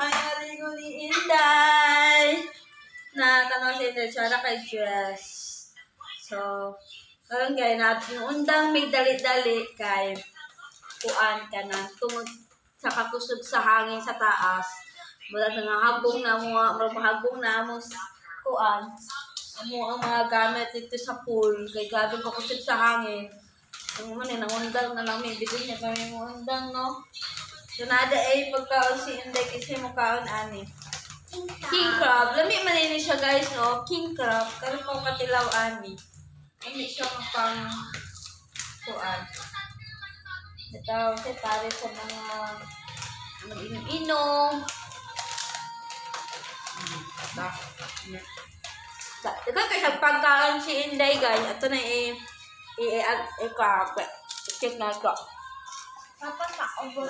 nakayarigo ni Inday. Na tanong sa Inday, siya na kay dress. So, karon kay natin undang may dali-dali kay kuan ka na tungod sa kakusog sa hangin sa taas. Mula nga habong na mo mahagong na mo kuan. Amo ang mga gamit dito sa pool kay gabi ko kusog sa hangin. Ang mo ni nangundang na lang may bidin niya kami mo undang no. So nada ay pagkaon si Inday kasi mo kaon ani. King crab. Lami man ini siya guys no. King crab karon ko katilaw ani. Hindi siya pang kuan. Ito kasi para sa mga mag-inom-inom. Ito kasi pagkaon si Inday guys. Ito na check na ito.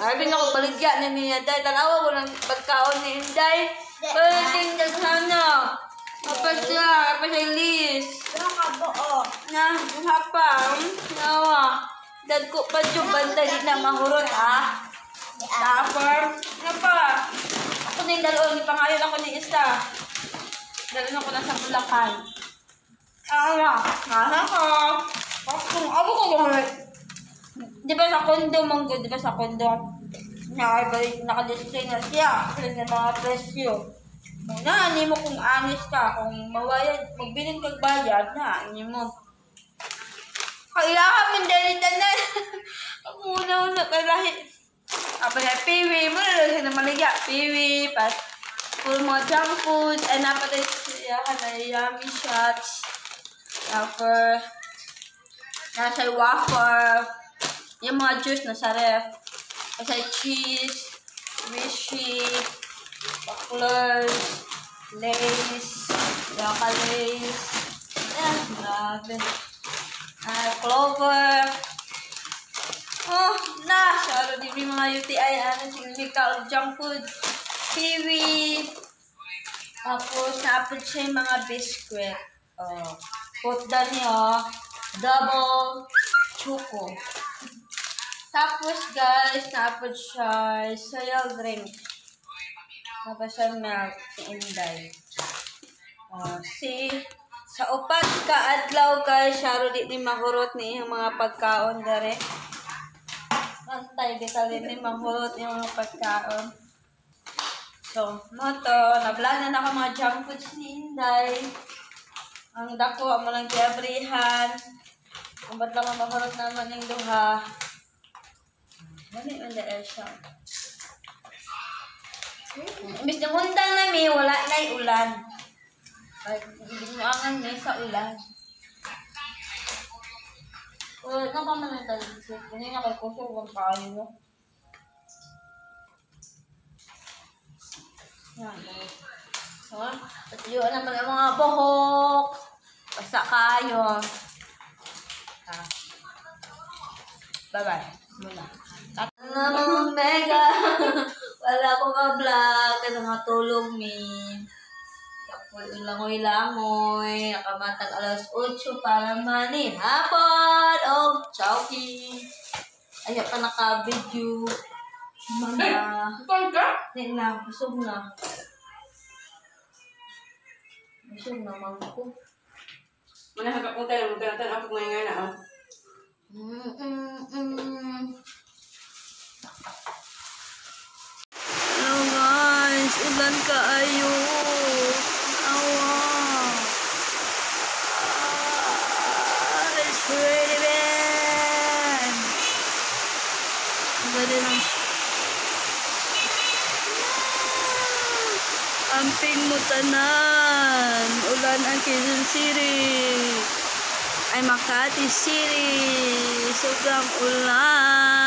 Sabi na ko baligyan na niya. Dahil tanawa ko ng pagkaon ni Inday. Pwedeng na sana. Kapag siya Liz. Na, hapa. Nawa. Dad ko pa yung banda di na mahurot ha. Tapos, ano pa? Ako na yung dalawa. Ipangayon ako ni isa. Dalhin ako na sa Bulacan. Nasa ko. Ako ko gawin. Di ba sa kondo manggo? Di ba sa kondo? Nakadisplay na siya. Kasi na mga presyo. Na, hindi mo kung honest ka. Kung mawayad, magbilin kag bayad na. Hindi mo. Kailangan mo dahil tanan. Ako muna kailangan. Apa na piwi. Muna na maligya. Piwi. Pas. Full mga junk food. And napatay siya na yummy shots. Tapos. Nasa waffle. Yung mga juice na sa ref. Kasi cheese. Wishy. Bucklers. Lace. Yaka lace. Ayan. Grabe. Clover. Oh, na. Saro di mga UTI. Ano, significant junk food. Kiwi. Tapos, naapod siya yung mga biscuit. Oh. Put down niyo. Double choco. Tapos, guys, naapod siya soya drink. Tapos siya milk. Si Inday. Sa upat ka adlaw guys, saro di mahurot ni yung mga pagkaon dere. Antay di tali ni mahurot yung mga pagkaon. So, moto, nablanan ako mga junk foods ni Inday. Ang dako mo lang kiabrihan. Ang ba't lang mahurot naman yung duha. Gani man dere siya. Imbis ng undang nami, wala na'y ulan. Ay, hindi mo angan niya sa ulan. Ano pa man ang talisip? Hindi na kay kusog ang kain mo. Yan, guys. Patiyuan naman ang mga buhok. Basta kayo. Bye-bye. Muna. Ano mega. Wala ko ka-vlog. Ano nga tulong mi. Langoy-langoy, nakamatag alas 8 para manin hapon o chowking. Ay, pa naka-video. Mana. Hindi na, busog na. Busog na, mangko. Mana hagap mo tayo, magkanatan ako ngayon na. Hello guys, ulan kaayo. Amping mo tanan. Ulan ang Quezon City. Ay Makati City. Sobrang ulan.